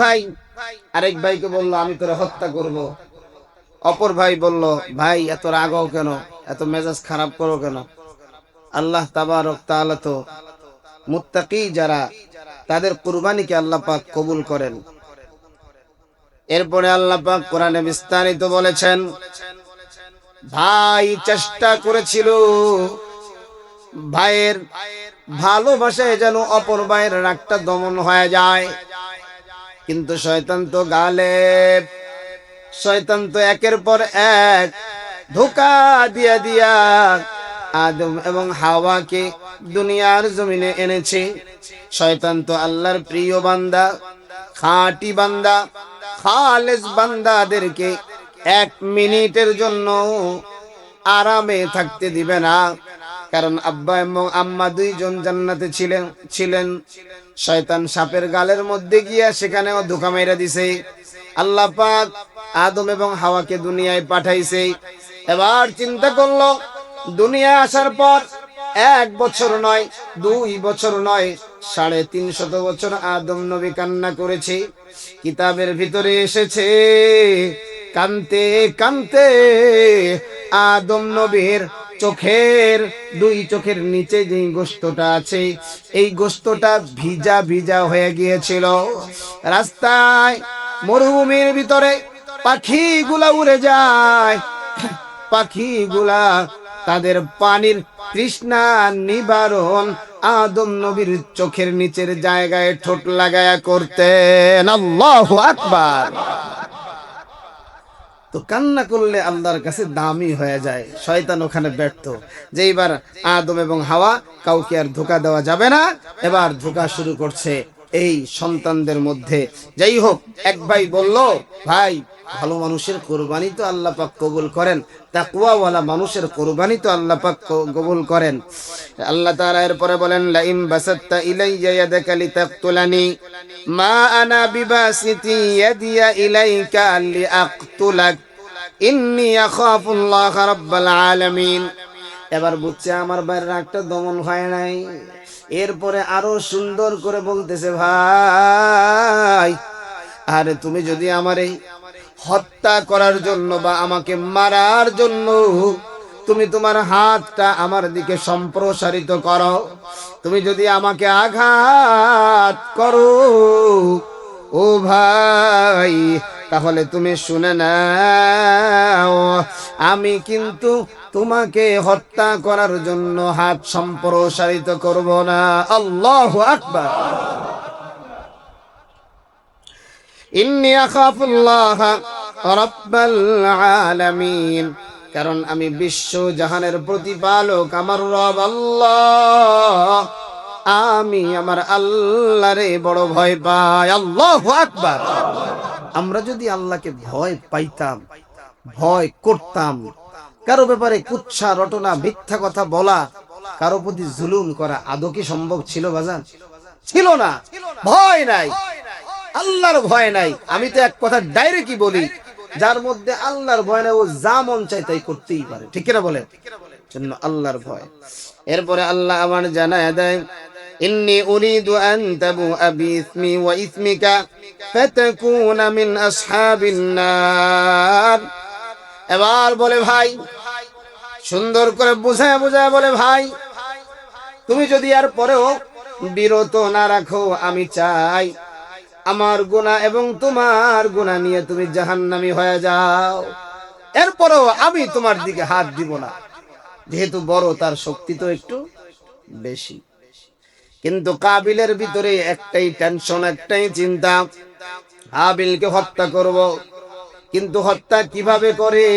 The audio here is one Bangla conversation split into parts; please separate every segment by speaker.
Speaker 1: ভাই আরেক ভাইকে বলল আমি তোরে হত্যা করব। অপর ভাই বলল ভাই এত রাগও কেন, এত মেজাজ খারাপ করো কেন? আল্লাহ তাবারক তাআলা তো মুত্তাকি যারা তাদের কুরবানিকে আল্লাহ পাক কবুল করেন। এরপরে আল্লাহ পাক কোরআনে বিস্তারিত বলেছেন, ভাই চেষ্টা করেছিল ভাইয়ের ভালোবাসায় যেন অপর ভাইয়ের রাগটা দমন হয়ে যায়, কিন্তু শয়তান তো গালেব। শয়তান তো একের পর এক ধোঁকা দিয়া দিয়া আদম এবং হাওয়াকে দুনিয়ার জমিনে এনেছে। শয়তান তো আল্লাহর প্রিয় বান্দা, খাঁটি বান্দা, খালেস বান্দাদেরকে এক মিনিটের জন্য আরামে থাকতে দিবে না। কারণ আব্বা এবং আম্মা দুইজন জান্নাতে ছিলেন। শয়তান সাপের গালের মধ্যে গিয়া সেখানেও ধোঁকা মেরে দিছে। আল্লাহ পাক আদম এবং হাওয়াকে দুনিয়ায় পাঠাইছে। এবার চিন্তা করলো, দুনিয়ায় আসার পর 1 বছর নয়, 2 বছর নয়, 350 বছর আদম নবী কান্না করেছে। কিতাবের ভিতরে এসেছে, কানতে কানতে আদম নবীর চোখের 2 চোখের নিচে যে গোস্তটা আছে, এই গোস্তটা ভিজা ভিজা হয়ে গিয়েছিল। রাস্তায় মরুভূমির ভিতরে পাখিগুলা উড়ে যায়, পাখিগুলা তাদের পানির তৃষ্ণা নিবারণ আদম নবীর চোখের নিচের জায়গায় ঠোঁট লাগায়া করতেন। আল্লাহু আকবার। তো কান্না করলে আল্লাহর কাছে দামি হয়ে যায়। শয়তান ওখানে ব্যর্থ যে এবার আদম এবং হাওয়া কাউকে আর ধোঁকা দেওয়া যাবে না। এবার ধোঁকা শুরু করছে এই সন্তানদের মধ্যে। যাই হোক, এক ভাই বলল, ভাই ভালো মানুষের কোরবানি তো আল্লাহ পাক কবুল করেন, তাকওয়াওয়ালা মানুষের কোরবানি তো আল্লাহ পাক কবুল করেন। আল্লাহ তাআলা এরপরে বলেন, লাইম বাসাত্তা ইলাইয়া ইয়াদাকা লিতাকতুলানি মা আনা বিবাসিতি ইয়াদিয়া ইলাইকা লিআকতুলাক ইন্নী আখাফুল্লাহ রাব্বাল আলামিন। এবার বুঝছে আমার ভাইয়ের রাগটা দমন হয় নাই। এরপরে আরো সুন্দর করে বলতেছে, ভাই আরে তুমি যদি আমারে হত্যা করার জন্য বা আমাকে মারার জন্য তুমি তোমার হাতটা আমার দিকে সম্প্রসারিত করো, তুমি যদি আমাকে আঘাত করো ও ভাই, তাহলে তুমি শুনে নাও, আমি কিন্তু তোমাকে হত্যা করার জন্য হাত সম্প্রসারিত করব না। আল্লাহু আকবার। ইন্নী আখাফুল্লাহ রাব্বাল আলামিন। কারণ আমি বিশ্ব জাহানের প্রতিপালক আমার রব আল্লাহ, আমি আমার আল্লাহরে বড় ভয় পাই। আল্লাহু আকবার। আমরা যদি আল্লাহকে ভয় পাইতাম, ভয় করতাম, কারো ব্যাপারে কুচ্ছা রটনা মিথ্যা কথা বলা, কারো প্রতি জুলুম করা আদৌ কি সম্ভব ছিল বাজান? ছিল না। ভয় নাই, আল্লাহর ভয় নাই। আমি তো এক কথা ডাইরেক্টই বলি, যার মধ্যে আল্লাহর ভয় নাই ও যা মন চায় তাই করতেই পারে। ঠিক কিনা বলেন? জন্য আল্লাহর ভয়। এরপরে আল্লাহ আমার জানায় দেয়, ইন্নী উরিদু আন তাবুআ বিইসমি ওয়া ইসমিকা ফাতাকুনা মিন আসহাবিন নার। এবার বলে ভাই, সুন্দর করে বুঝায় বুঝায় বলে, ভাই তুমি যদি আর পরেও বিরত না রাখো, আমি চাই আমার গুনাহ এবং তোমার গুনাহ নিয়ে তুমি জাহান্নামী হয়ে যাও। এরপরেও আমি তোমার দিকে হাত দিব না, যেহেতু বড় তার শক্তি তো একটু বেশি। কিন্তু কাবিলের ভিতরে একটাই টেনশন, একটাই চিন্তা, হাবিলকে হত্যা করব। কিন্তু হত্যা কিভাবে করে,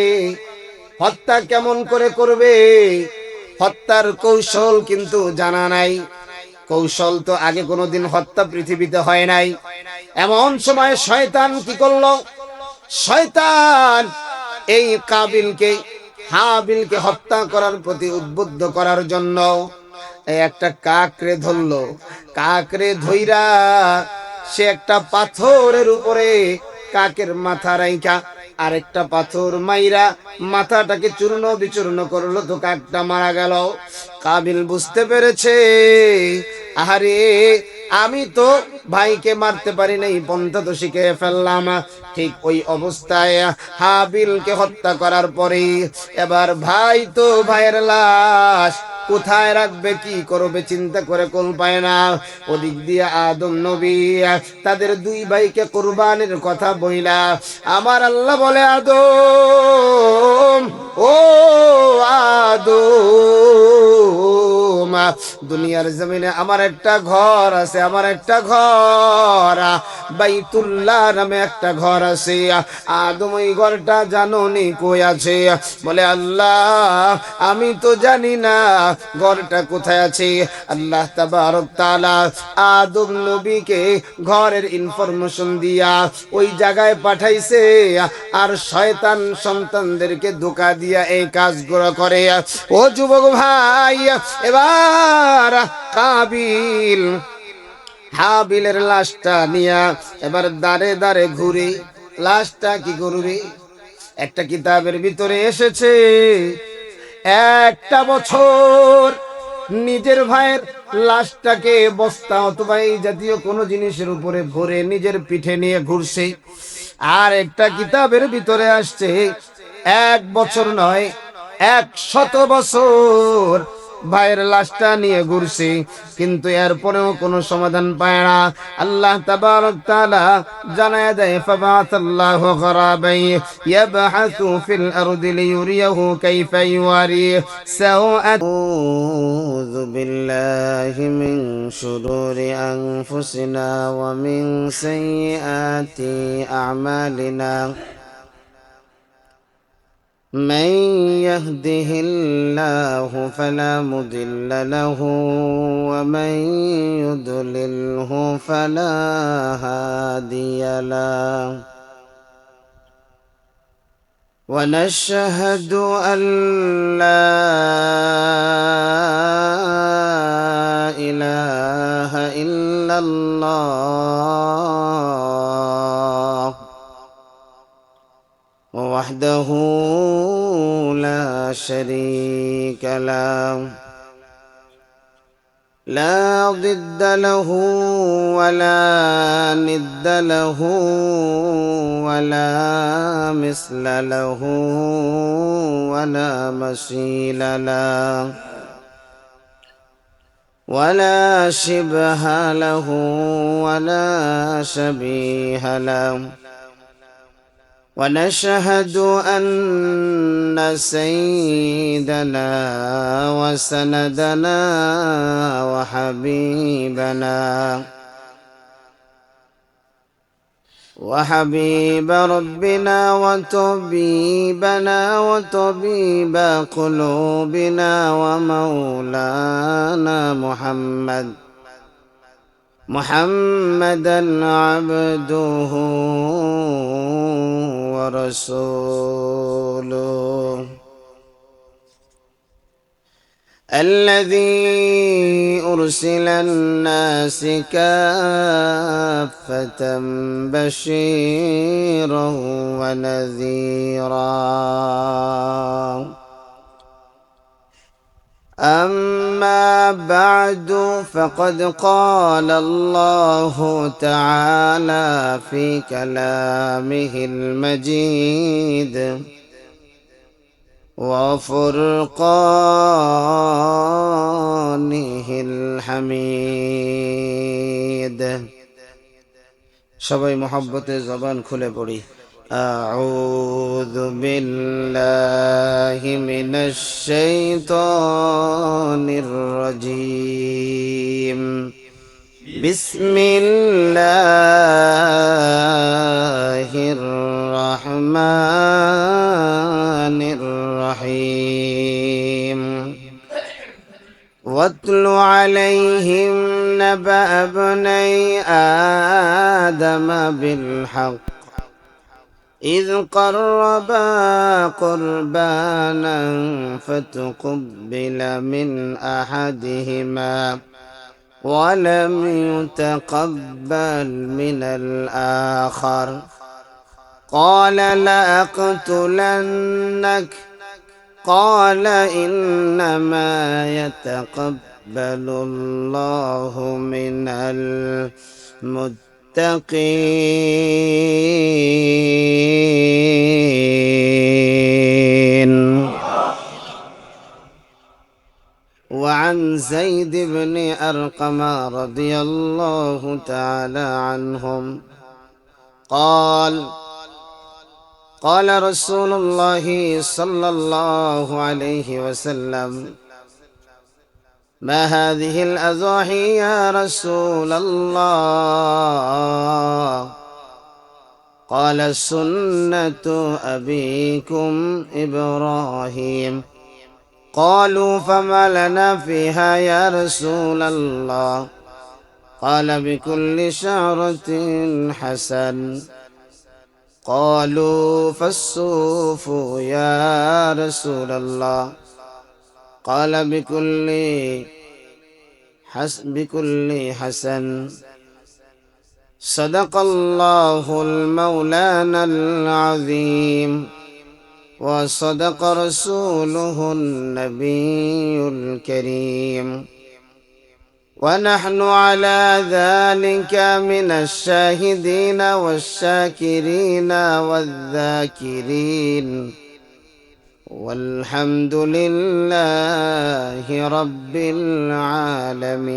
Speaker 1: হত্যা কেমন করে করবে, হত্যার কৌশল কিন্তু জানা নাই। কৌশল তো আগে কোনোদিন হত্যা পৃথিবীতে হয় নাই। এমন সময় শয়তান কি করলো, শয়তান এই কাবিলকে হাবিলকে হত্যা করার প্রতি উদ্বুদ্ধ করার জন্য একটা কাকরে ধরলো। কাকরে ধইরা সে একটা পাথরের উপরে কাকের মাথা রাইখা আরেকটা পাথর মাইরা মাথাটাকে চূর্ণ বিচূর্ণ করলো, তো কাকটা মারা গেল। কাবিল বুঝতে পেরেছে আহারে আমি তো ভাইকে মারতে পারি নাই, পন্থা তো শিখে ফেললাম। ঠিক ওই অবস্থায় হাবিলকে হত্যা করার পরে এবার ভাই তো ভাইয়ের লাশ কোথায় রাখবে, কি করবে চিন্তা করে কোন পায় না। ওদিক দিয়ে আদম নবী তাদের দুই ভাইকে কুরবানির কথা বইলা আমার আল্লাহ বলে, আদম, ও আদম, দুনিয়ার জমিনে আমার একটা ঘর আছে, আমার একটা ঘর, বাইতুল্লাহ নামে একটা ঘর আছে। আদম ওই ঘরটা জানো নি কই আছে? বলে, আল্লাহ আমি তো জানি না ঘরটা কোথায় আছে। আল্লাহ তাবারক তাআলা আদম নবীকে ঘরের ইনফরমেশন দিয়া ওই জায়গায় পাঠাইছে, আর শয়তান সন্তানদেরকে ধোঁকা দিয়া এই কাজগুলো করে। ও যুবক ভাই, এবার কাবিল হাবিলের লাশটা নিয়া এবার দাঁড়ে দাঁড়ে ঘুরে, লাশটা কি করবে? একটা কিতাবের ভিতরে এসেছে, একটা বছর নিজের ভাইয়ের লাশটাকে বস্তা অথবা এই জাতীয় কোনো জিনিসের উপরে ভরে নিজের পিঠে নিয়ে ঘুরছে। আর একটা কিতাবের ভিতরে আসছে 1 বছর নয়, 100 বছর ভাইয়ের লাশটা নিয়ে ঘুরছে, কিন্তু এরপরেও কোনো সমাধান পায় না। আল্লাহ তাবারক তাআলা জানায় দেয়, ফাবাতাল্লাহু গরাবাই ইয়াবহাসু ফিল আরদি লিয়ুরিয়াহু কাইফা ইওয়ারি সাওআত। আউযু বিল্লাহি মিন শুরুরি আনফুসিনা ওয়া মিন সাইয়্যাতি আ'মালিনা। من يهده الله فلا مضل له ومن يضلله فلا هادي له ونشهد أن لا إله إلا الله وحده لا شريك له لا ضد له ولا ند له ولا مثل له ولا مثيل له ولا شبه له ولا شبيه له ونشهد أن سيدنا وسندنا وحبيب ربنا وطبيبنا وطبيب قلوبنا ومولانا محمدا عبده ورسوله الذي أرسل الناس كافة بشيرا ونذيرا. أما بعد فقد قال الله تعالى في كلامه المجيد وفرقانه الحميد. সবাই মহব্বতে জবান খুলে পড়ি, أعوذ بالله من الشيطان الرجيم. بسم الله الرحمن الرحيم. واتل عليهم نبأ ابني آدم بالحق إذ قربا قربانا فتقبل من أحدهما ولم يتقبل من الآخر قال لأقتلنك قال إنما يتقبل الله من المتقين. وعن زيد بن أرقم رضي الله تعالى عنهم قال قال رسول الله صلى الله عليه وسلم: ما هذه الأضاحي يا رسول الله؟ قال: سنة أبيكم إبراهيم. قالوا: فما لنا فيها يا رسول الله؟ قال: بكل شعرة حسن. قالوا: فالصوف يا رسول الله؟ قال: بكل حسن. صدق الله المولانا العظيم، وصدق رسوله النبي الكريم، ونحن على ذلك من الشاهدين والشاكرين والذاكرين، والحمد لله رب العالمين.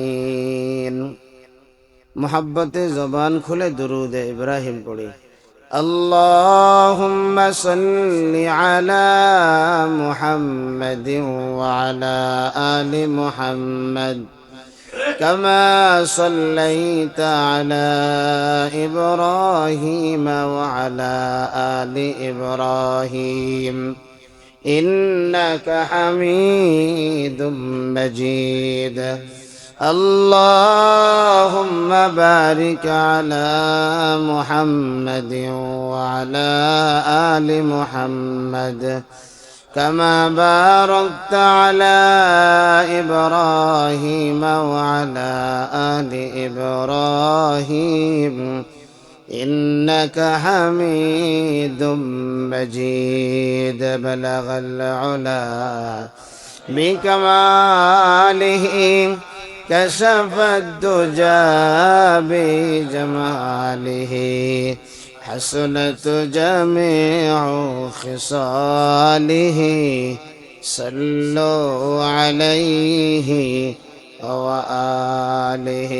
Speaker 1: محبت زبان کھلے درود ابراہیم پڑھی. اللهم صل على محمد وعلى آل محمد كما صليت على إبراهيم وعلى آل إبراهيم إنك حميد مجيد. اللهم بارك على محمد وعلى آل محمد كما باركت على إبراهيم وعلى آل إبراهيم إنك حميد مجيد. بلغ العلا بكماله كشف الدجى بجماله حسنت جميع خصاله صلوا عليه وآله.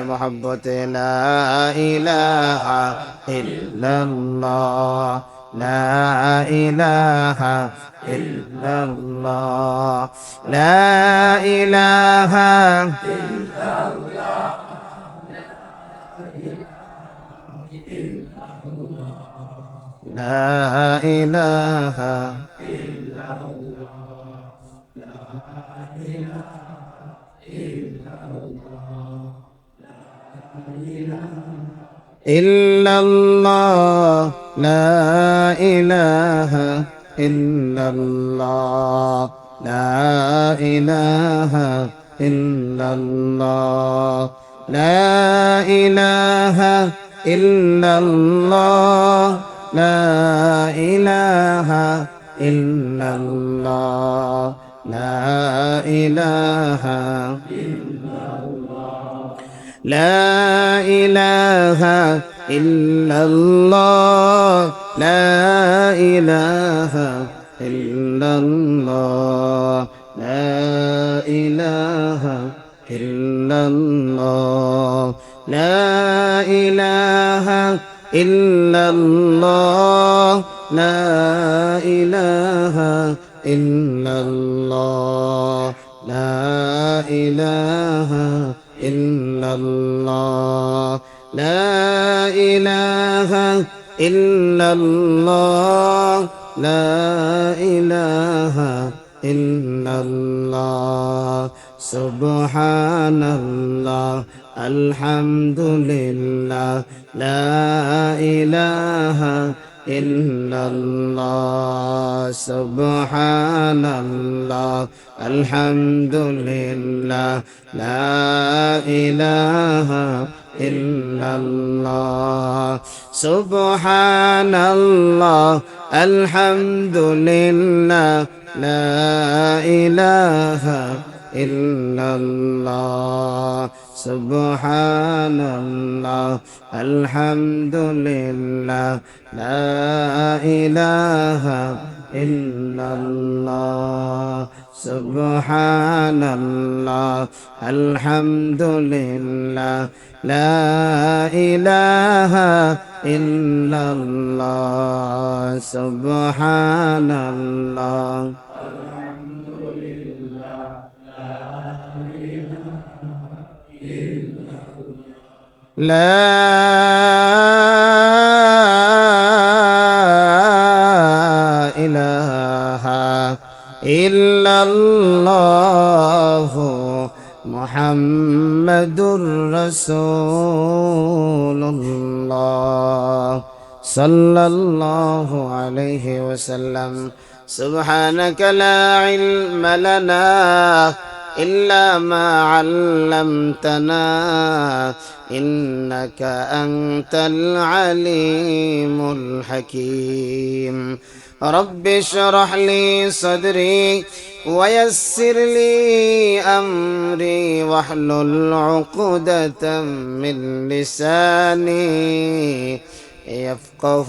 Speaker 1: محبت لا إله إلا الله، لا إله إلا الله، لا إله إلا الله، لا إله إلا الله، لا إله إلا الله، إلا الله، لا إله إلا الله، لا إله إلا الله، لا إله إلا الله، لا إله إلا الله، لا إله إلا الله، لا إله إلا الله، لا إله إلا الله، لا إله إلا الله، لا إله إلا الله، لا إله إلا الله، لا إله إلا الله، لا إله إلا الله، لا إله إلا الله. سبحان الله، الحمد لله، لا إله إلا الله. سبحان الله، الحمد لله، لا إله إلا الله. سبحان الله، الحمد لله، لا إله ইল্লাল্লাহ সুবহানাল্লাহ আলহামদুলিল্লাহ লা ইলাহা ইল্লাল্লাহ সুবহানাল্লাহ আলহামদুলিল্লাহ লা ইলাহা ইল্লাল্লাহ সুবহানাল্লাহ لا إله إلا الله محمد رسول الله صلى الله عليه وسلم سبحانك لا علم لنا إلا ما علمتنا إنك أنت العليم الحكيم رب اشرح لي صدري ويسر لي أمري واحلل عقدة من لساني يفقه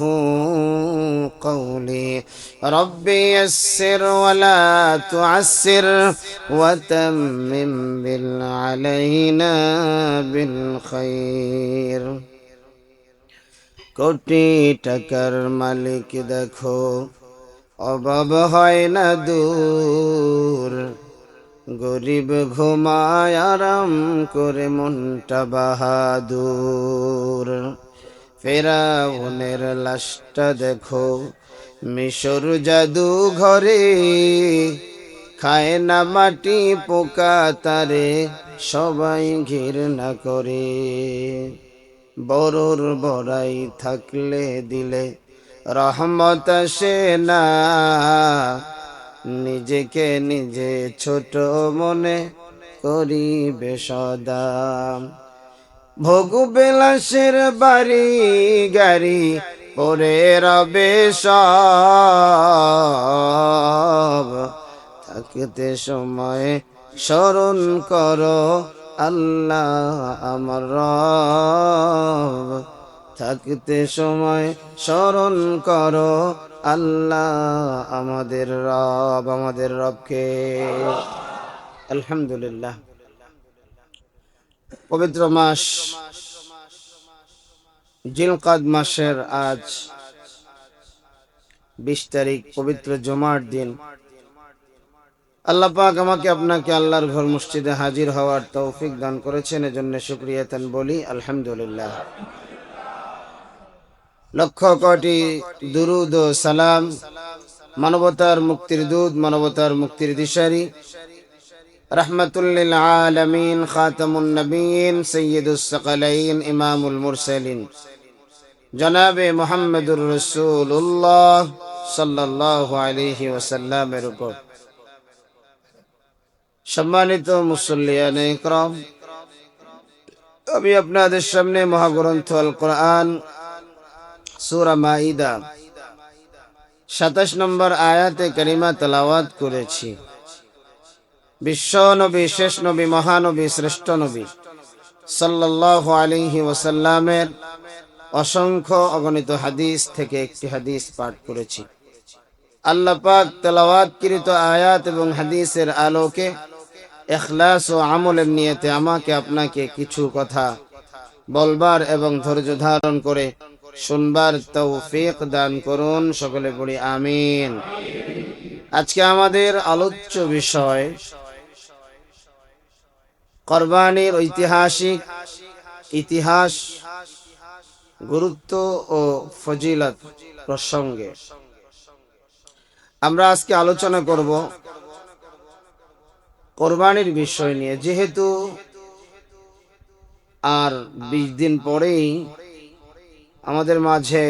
Speaker 1: قولي رب يسر ولا تعسر وتمم علينا بالخير কোটি টাকার মালিক দেখো অভাব হয় না দূর গরিব ঘুমায় আরাম করে মনটা বাহাদুর ফেরাউনের লাশটা দেখো মিশর জাদু ঘরে খায় না মাটি পোকা তারে সবাই ঘৃণা করে বড়র বড়াই থাকলে দিলে রহমত আসে না নিজেকে নিজে ছোট মনে করিবে সদা ভোগ বিলাসের বাড়ি গাড়ি পরে রবে সব থাকতে সময় স্মরণ করো আল্লাহ আমার রব থাকতে সময় স্মরণ করো আল্লাহ আমাদের রবকে আলহামদুলিল্লাহ পবিত্র মাস জিলকাদ মাসের আজ 20 তারিখ পবিত্র জুমার দিন আল্লাহ পাক আমাকে আপনাকে আল্লাহর ঘর মসজিদে হাজির হওয়ার তৌফিক দান করেছেন এজন্য শুকরিয়াতান বলি আলহামদুলিল্লাহ লক্ষ কোটি দুরুদ ও সালাম মানবতার মুক্তির দূত মানবতার মুক্তির দিশারি রহমাতুল লিল আলামিন খাতামুন নবিয়্যিন সাইয়্যিদুস সাকালাইন ইমামুল মুরসালিন জনাবে মুহাম্মদুর রাসূলুল্লাহ সাল্লাল্লাহু আলাইহি ওয়াসাল্লামের উপর সম্মানিত মুসল্লিয়ানে ইকরাম আমি আপনাদের সামনে মহাগ্রন্থ আল কোরআন সূরা মাইদা 27 নম্বর আয়াতে কারিমা তেলাওয়াত করেছি বিশ্ব নবী শেষ নবী মহানবী শ্রেষ্ঠ নবী সাল্লাল্লাহু আলাইহি ওয়াসাল্লামের অসংখ্য অগণিত হাদিস থেকে একটি হাদিস পাঠ করেছি আল্লাহ পাক তেলাওয়াতকৃত আয়াত এবং হাদিসের আলোকে ইখলাস ও আমলের নিয়তে আমাকে আপনাকে কিছু কথা বলবার এবং ধৈর্য ধারণ করে শুনবার তৌফিক দান করুন সকলে পড়ি আমিন আজকে আমাদের আলোচ্য বিষয় কুরবানির ঐতিহাসিক ইতিহাস গুরুত্ব ও ফজিলত প্রসঙ্গে আমরা আজকে আলোচনা করব কুরবানির বিষয় নিয়ে যেহেতু আর 20 দিন পরেই আমাদের মাঝে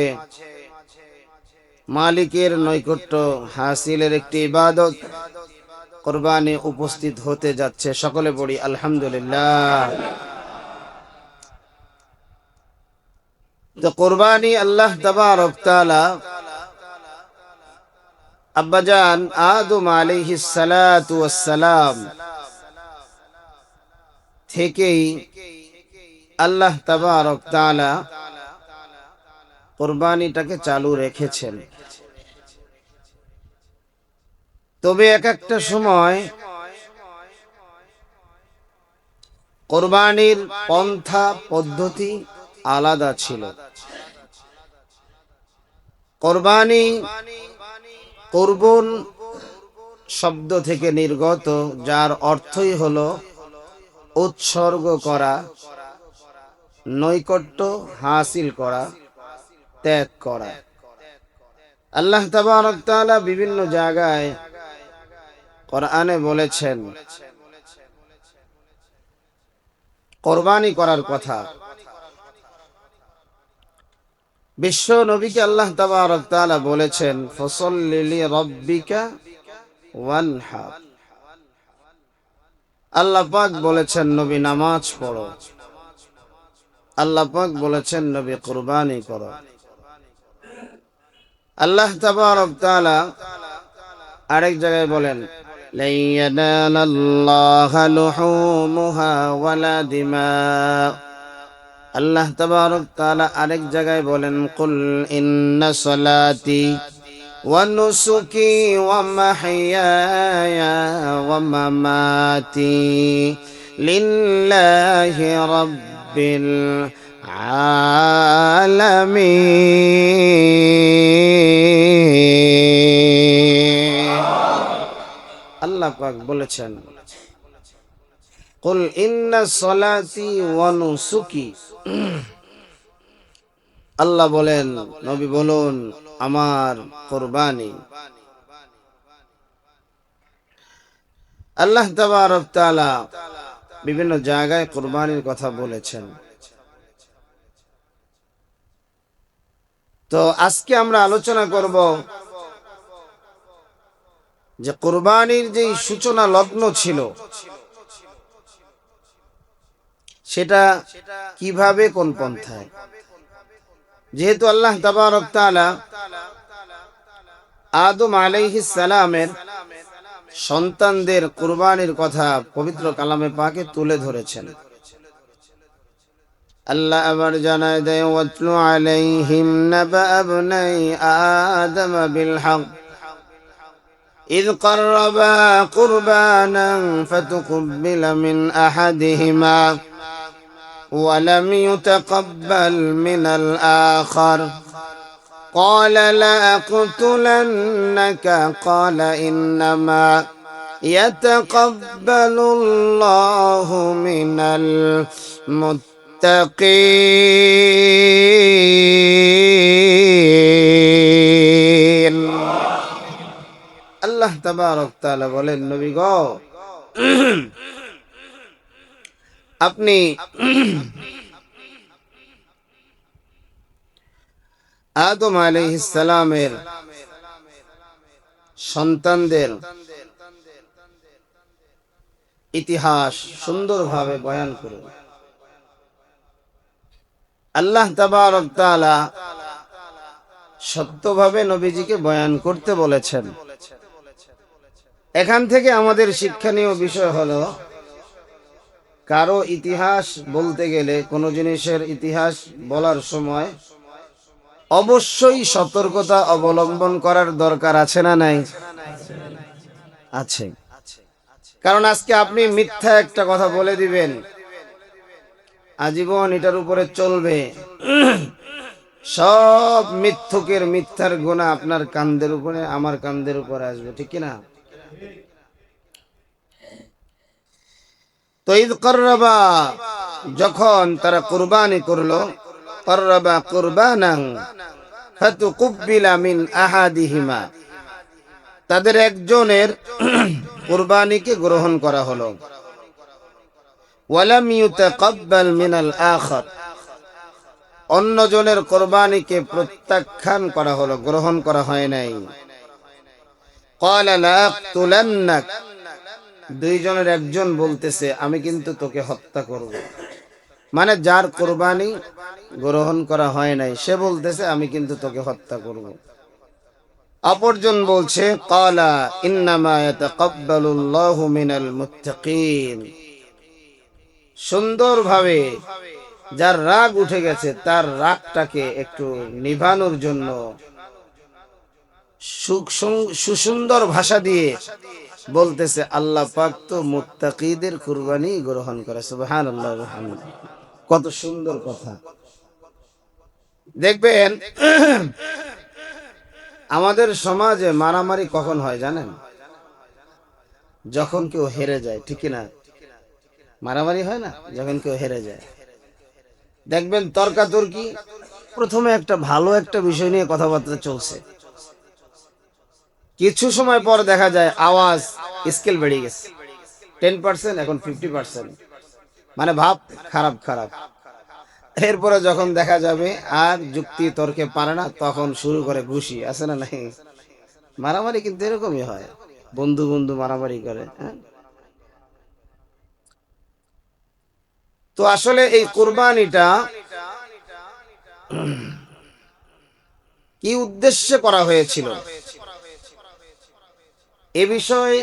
Speaker 1: মালিকের নৈকট্য হাসিলের একটি ইবাদত কুরবানি উপস্থিত হতে যাচ্ছে সকলে পড়ি আলহামদুলিল্লাহ তো কুরবানি আল্লাহ তাবারক তাআলা আব্বাজান আদম আলাইহিস সালাতু ওয়াস সালাম থেকেই আল্লাহ তাবারক তাআলা কুরবানিটাকে চালু রেখেছেন। তবে এক একটা সময় কুরবানির পন্থা পদ্ধতি আলাদা ছিল। কুরবানি কুরবুন শব্দ থেকে নির্গত, যার অর্থই হলো উৎসর্গ করা, নৈকট্য হাসিল করা, ত্যাগ করা। আল্লাহ তাবারক তাআলা বিভিন্ন জায়গায় কোরআনে বলেছেন কুরবানি করার কথা। বিশ্ব নবীকে আল্লাহ তাবারক তাআলা বলেছেন ফসল্লি লিরাব্বিকা ওয়ানহার। আল্লাহ পাক বলেছেন নবী নামাজ পড়ো। আল্লাহ পাক বলেছেন নবী কুরবানি করো। আল্লাহ তাবারক তাআলা আরেক জায়গায় বলেন লা ইয়ানালাল্লাহা লুহুমুহা ওয়ালা দিমা। আল্লাহ তাবারক তাআলা আরেক জায়গায় বলেন কুল ইন্না সালাতি ওয়া নুসুকি ওয়া মাহইয়ায়া ওয়া মামাতি লিল্লাহি রাব্বিল আলামিন। আল্লাহ পাক বলেছেন কুল ইন্না সালাতি ওয়া নুসুকি। আল্লাহ বলেন নবী বলুন আমার কুরবানি। আল্লাহ তাবারক তাআলা বিভিন্ন জায়গায় কুরবানির কথা বলেছেন। তো আজকে আমরা আলোচনা করব যে কুরবানির যে সূচনা লগ্ন ছিল সেটা কিভাবে, কোন পন্থায়। যেহেতু আল্লাহ তাবারক তাআলা আদম আলাইহিস সালামের সন্তানদের কুরবানির কথা পবিত্র কালামে পাকে তুলে ধরেছেন। আল্লাহ আবার জানায় দেয় ওয়াতলু আলাইহিম নাবা ইবনাই আদম বিল হক إذ قربا قربانا فتقبل من أحدهما ولم يتقبل من الآخر قال لأقتلنك قال إنما يتقبل الله من المتقين। আল্লাহ তাবারক তাআলা বলেন নবী গো আপনি আদম আলাইহিস সালামের সন্তানদের ইতিহাস সুন্দরভাবে বয়ান করুন। আল্লাহ তাবারক তাআলা সত্যভাবে নবীজিকে বয়ান করতে বলেছেন। এখান থেকে আমাদের শিক্ষণীয় বিষয় হলো কারো ইতিহাস বলতে গেলে, কোনো জিনিসের ইতিহাস বলার সময় অবশ্যই সতর্কতা অবলম্বন করার দরকার আছে না নাই? আছে। কারণ আজকে আপনি মিথ্যা একটা কথা বলে দিবেন, আজীবন এটার উপরে চলবে, সব মিথ্যুকের মিথ্যার গুনাহ আপনার কাঁধের উপরে, আমার কাঁধের উপরে আসবে, ঠিক কিনা? তো ঈদ করবা, যখন তারা কুরবানি করলো, করবা কুরবানান ফাতুকুব্বিলা মিন আহাদিহিমা, তাদের একজনের কুরবানিকে গ্রহণ করা হলো। ওয়ালাম ইউতাকাব্বাল মিনাল আখার, অন্যজনের কুরবানিকে প্রত্যাখ্যান করা হলো, গ্রহণ করা হয় নাই। ক্বালা লাআকতুলান্নাক, দুইজনের একজন বলতেছে আমি কিন্তু তোকে হত্যা করব। মানে যার কুরবানি গ্রহণ করা হয় নাই সে বলতেছে আমি কিন্তু তোকে হত্যা করব। অপরজন বলছে ক্বালা ইন্নামা ইয়াতাকাব্বালুল্লাহু মিনাল মুত্তাকিন, সুন্দরভাবে, যার রাগ উঠে গেছে তার রাগটাকে একটু নিভানোর জন্য সুসুন্দর ভাষা দিয়ে বলতেছে, আল্লাহ পাক তো মুত্তাকিদের কুরবানি গ্রহণ করে। সুবহানাল্লাহ, কত সুন্দর কথা। দেখবেন আমাদের সমাজে মারামারি কখন হয় জানেন? যখন কেউ হেরে যায়, ঠিক না? মারামারি হয় না যখন কেউ হেরে যায়। দেখবেন তর্কাতর্কি, প্রথমে একটা ভালো একটা বিষয় নিয়ে কথাবার্তা চলছে, কিছু সময় পর দেখা যায় আওয়াজ স্কেল বেড়ে গেছে, 10% এখন 50%, মানে ভাব খারাপ খারাপ। এরপরে যখন দেখা যাবে আর যুক্তি তর্কে পারে না, তখন শুরু করে ঘুষি, আছে না নাই? মারামারি কিন্তু এরকমই হয়, বন্ধু বন্ধু মারামারি করে, হ্যাঁ? তো আসলে এই কুরবানিটা কি উদ্দেশ্যে করা হয়েছিল এ বিষয়ে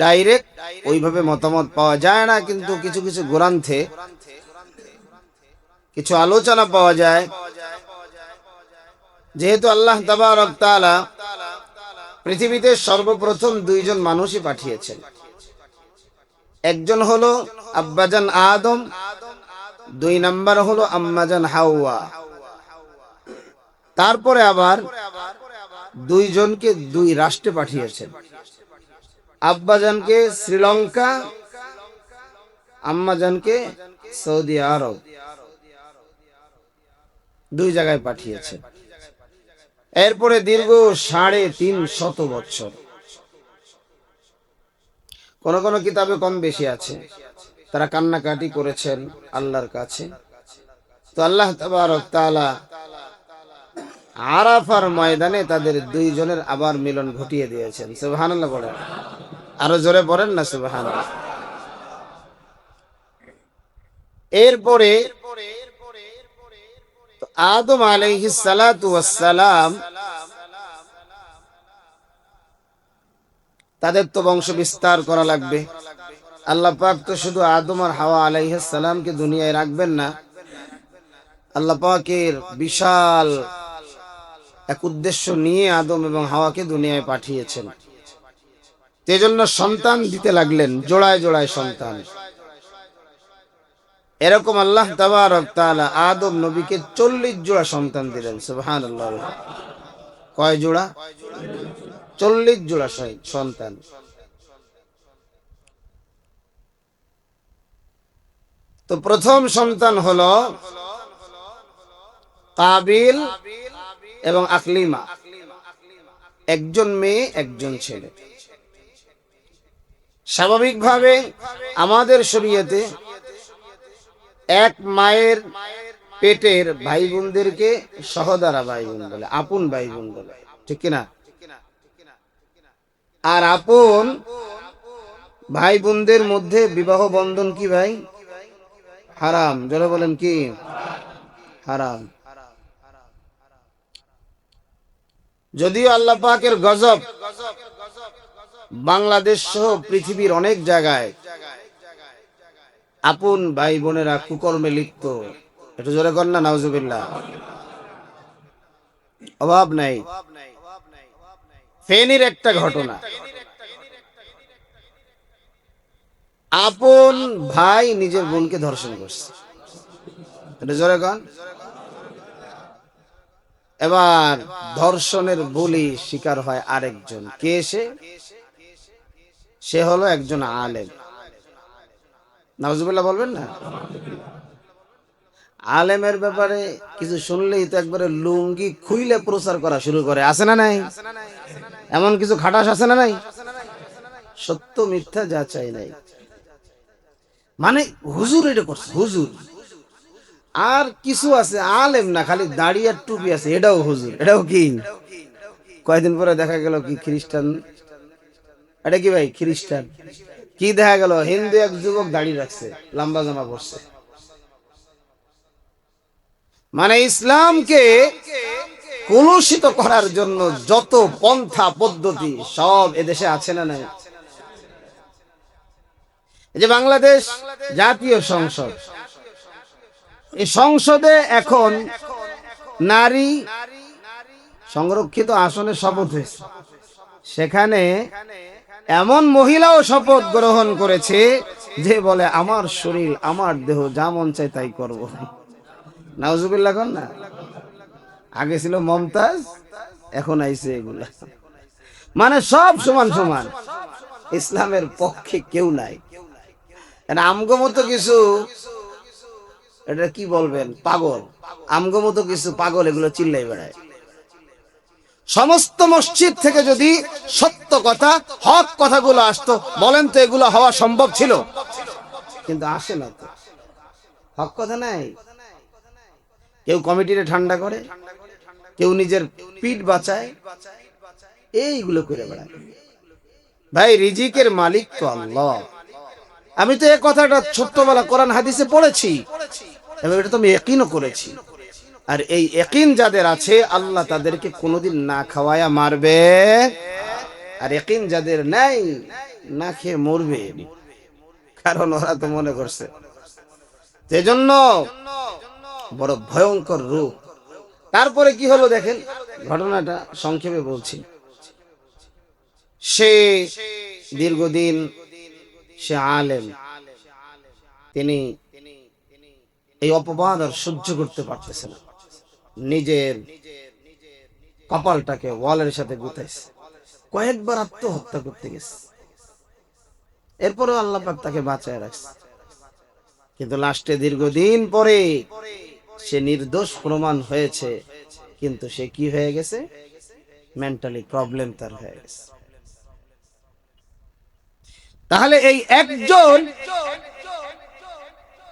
Speaker 1: ডাইরেক্ট ওইভাবে মতামত পাওয়া যায় না, কিন্তু কিছু কিছু গ্রন্থে কিছু আলোচনা পাওয়া যায়। যেহেতু আল্লাহ তাবারক তাআলা পৃথিবীতে সর্বপ্রথম দুইজন মানুষই পাঠিয়েছেন, একজন হলো আব্বাজান আদম, দুই নাম্বার হলো আম্মাজান হাওয়া। তারপরে আবার দুইজনকে দুই রাষ্ট্রে পাঠিয়েছেন, আব্বাজানকে শ্রীলঙ্কা, আম্মাজানকে সৌদি আরব, দুই জায়গায় পাঠিয়েছে। এরপরে দীর্ঘ 350 বছর, কোন কোন কিতাবে কম বেশি আছে, তারা কান্নাকাটি করেছেন আল্লাহর কাছে। তো আল্লাহ তাবারক তাআলা আরাফার ময়দানে তাদের দুইজনের আবার মিলন ঘটিয়ে দিয়েছেন। সুবহানাল্লাহ বলেন, আরো জোরে বলেন না সুবহানাল্লাহ। এরপরে আদম আলাইহিস সালাতু ওয়াস সালাম, তাদের তো বংশ বিস্তার করা লাগবে। আল্লাহ পাক তো শুধু আদম আর হাওয়া আলাইহিস সালামকে দুনিয়ায় রাখবেন না, আল্লাহ পাকের বিশাল এক উদ্দেশ্য নিয়ে আদম এবং হাওয়াকে দুনিয়ায় পাঠিয়েছেন। সেজন্য সন্তান দিতে লাগলেন, জোড়ায় জোড়ায় সন্তান। এরকম আল্লাহ তাবারক তাআলা আদম নবীকে 40 জোড়া সন্তান দিলেন। সুবহানাল্লাহ, কয় জোড়া? 40 জোড়া সন্তান। তো প্রথম সন্তান হলো কাবিল এবং আকলিমা, একজন মেয়ে একজন ছেলে। স্বাভাবিকভাবে আমাদের শরীয়তে এক মায়ের পেটের ভাই বোনদেরকে সহোদরা ভাই বোন বলে, আপন ভাই বোন বলে, ঠিক কিনা? আর আপন ভাই বোনদের মধ্যে বিবাহ বন্ধন কি ভাই? হারাম। যারা বলেন কি হারাম। যদিও আল্লাহ পাকের গজব বাংলাদেশ সহ পৃথিবীর অনেক জায়গায় আপন ভাই বোনেরা কুকর্মে লিপ্ত, একটু জোরে কর না নাউজুবিল্লাহ। অভাব নাই। ফেনীর একটা ঘটনা, আপন ভাই নিজের বোনকে ধর্ষণ করছে, একটু জোরে কর। এবার ধর্ষণের বলি শিকার হয় আরেকজন, কে সে হলো একজন আলেম। নাউজুবিল্লাহ বলবেন না? আলেমের ব্যাপারে কিছু শুনলেই তো একবারে লুঙ্গি খুইলে প্রচার করা শুরু করে, আছে না নাই? এমন কিছু খাটাস আছে না নাই? সত্য মিথ্যা যাচাই নাই, মানে হুজুর এটা করছে হুজুর। আর কিছু আছে আলেম না, খালি দাড়ি আর টুপি আছে, এটাও হুজুর। এটাও কি? কয়েকদিন পরে দেখা গেল কি খ্রিস্টান, এটা কি ভাই খ্রিস্টান? কি দেখা গেল হিন্দু এক যুবক দাড়ি রাখছে, লম্বা জামা পরছে। মানে ইসলামকে কলুষিত করার জন্য যত পন্থা পদ্ধতি সব এদেশে আছে না নাই? এই যে বাংলাদেশ জাতীয় সংসদ, এই সংসদে এখন নারী সংরক্ষিত আসনে শপথ হয়েছে। সেখানে এমন মহিলাও শপথ গ্রহণ করেছে যে বলে আমার শরীর, আমার দেহ, যা মন চাই তাই করবো। নাউজুবিল্লাহ কর না। আগে ছিল মমতাজ, এখন আইছে এগুলা। মানে সব সমান সমান, ইসলামের পক্ষে কেউ নাই। আমগো মতো কিছু, এটা কি বলবেন, পাগল। আমগো মতো কিছু পাগল এগুলো চিল্লাই বেড়ায়। সমস্ত মসজিদ থেকে যদি সত্য কথা, হক কথাগুলো আসতো, বলেন তো এগুলো হওয়া সম্ভব ছিল? কিন্তু আসে না তো, হক কথা নাই। কেউ কমিটিরে ঠান্ডা করে, কেউ নিজের পিঠ বাঁচায়, এইগুলো করে বেড়ায়। ভাই, রিজিকের মালিক তো আল্লাহ। আমি তো এই কথাটা ছোট্টবেলা কোরআন হাদিসে পড়েছি এবং এটা তো আমি ইয়াকিনও করেছি। আর এই ইয়াকিন যাদের আছে, আল্লাহ তাদেরকে কোনোদিন না খাওয়ায়া মারবে। আর ইয়াকিন যাদের নাই, না খেয়ে মরবে, কারণ ওরা তো মনে করছে। সেজন্য বড় ভয়ঙ্কর রূপ। তারপরে কি হলো দেখেন, ঘটনাটা সংক্ষেপে বলছি। সে দীর্ঘদিন সে আলেম, তিনি এই অপবাদ আর সহ্য করতে পারতেছে না। নিজের কপালটাকে ওয়ালের সাথে গুতাইছে, কয়েকবার আত্মহত্যা করতে গেছে। এরপরেও আল্লাহ পাক তাকে বাঁচায় রাখছে। কিন্তু লাস্টে দীর্ঘদিন পরে সে নির্দোষ প্রমাণ হয়েছে। কিন্তু সে কি হয়ে গেছে, মেন্টালি প্রবলেম তার হয়ে গেছে। তাহলে এই একজন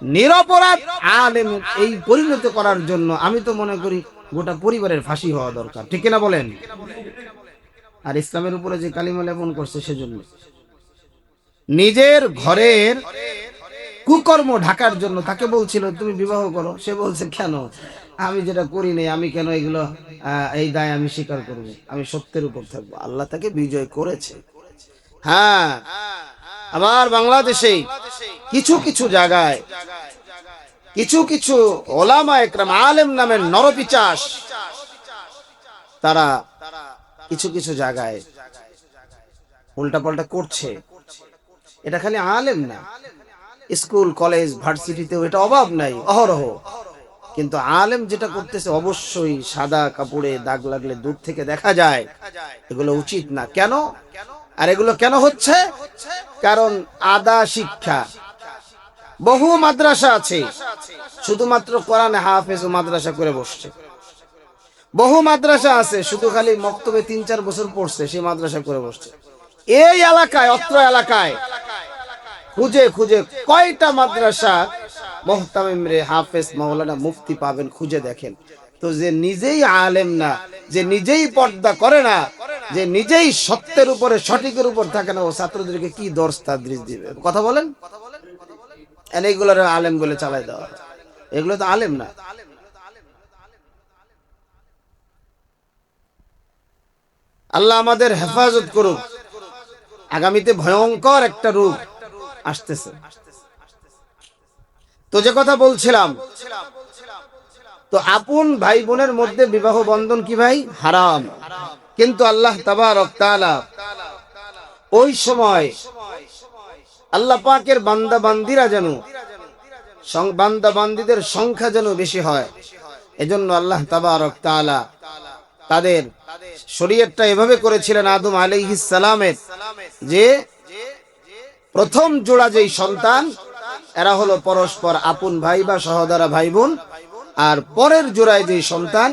Speaker 1: নিরপরাধ আলেম এই পরিণত করার জন্য আমি তো মনে করি গোটা পরিবারের ফাঁসি হওয়া দরকার, ঠিক কিনা বলেন? আর ইসলামের উপরে যে কালিমা লেপন করছে, সেজন্য নিজের ঘরের কুকর্ম ঢাকার জন্য তাকে বলছিল তুমি বিবাহ করো। সে বলছে কেন, আমি যেটা করি নাই, আমি কেন এগুলো, এই দায় আমি স্বীকার করব, আমি সত্যের উপর থাকবো। আল্লাহ তাকে বিজয় করেছে। হ্যাঁ, আবার বাংলাদেশে কিছু কিছু জায়গায় কিছু কিছু ওলামা একরাম, আলেম নামের নরপিচাস, তারা কিছু কিছু জায়গায় উল্টাপাল্টা করছে। এটা খালি আলেম না, স্কুল কলেজ ভার্সিটিতেও এটা অভাব নাই, অহরহ। কিন্তু আলেম যেটা করতেছে, অবশ্যই সাদা কাপড়ে দাগ লাগলে দূর থেকে দেখা যায়, এগুলো উচিত না। কেন? আর এগুলো কেন হচ্ছে? কারণ আদা শিক্ষা, বহু মাদ্রাসা আছে, শুধুমাত্র কোরআনে হাফেজ ও মাদ্রাসা করে বসছে। বহু মাদ্রাসা আছে শুধু খালি মক্তবে 3-4 বছর পড়ছে, সেই মাদ্রাসা করে বসছে। এই এলাকায়, অত্র এলাকায় খুঁজে খুঁজে কয়টা মাদ্রাসা মুহতামিম রে, হাফেজ, মাওলানা, মুফতি পাবেন, খুঁজে দেখেন তো। যে নিজেই আলেম না, যে নিজেই পর্দা করে না, যে নিজেই সত্যের উপরে, সঠিকের উপর থাকে না, ও ছাত্রদেরকে কি দর্শ তাদরিস দিবে? কথা বলেন। এইগুলো আলেম বলে চালাই দেওয়া, এগুলো তো আলেম না। আল্লাহ আমাদের হেফাজত করুক। আগামীতে ভয়ঙ্কর একটা রূপ আসতেছে। তো যে কথা বলছিলাম, তো আপন ভাই বোনের মধ্যে বিবাহ বন্ধন কি ভাই? হারাম। কিন্তু আল্লাহ তাবারক তাআলা ওই সময় আল্লাহ পাকের বান্দা বান্দিরা যেন, বান্দা বান্দিদের সংখ্যা যেন বেশি হয়, এজন্য আল্লাহ তাবারক তাআলা তাদের শরীয়তটা এভাবে করেছিলেন আদম আলাইহিস সালামের, যে প্রথম জোড়া যেই সন্তান, এরা হলো পরস্পর আপন ভাই বা সহোদরা ভাই বোন। আর পরের জোড়ায় যেই সন্তান,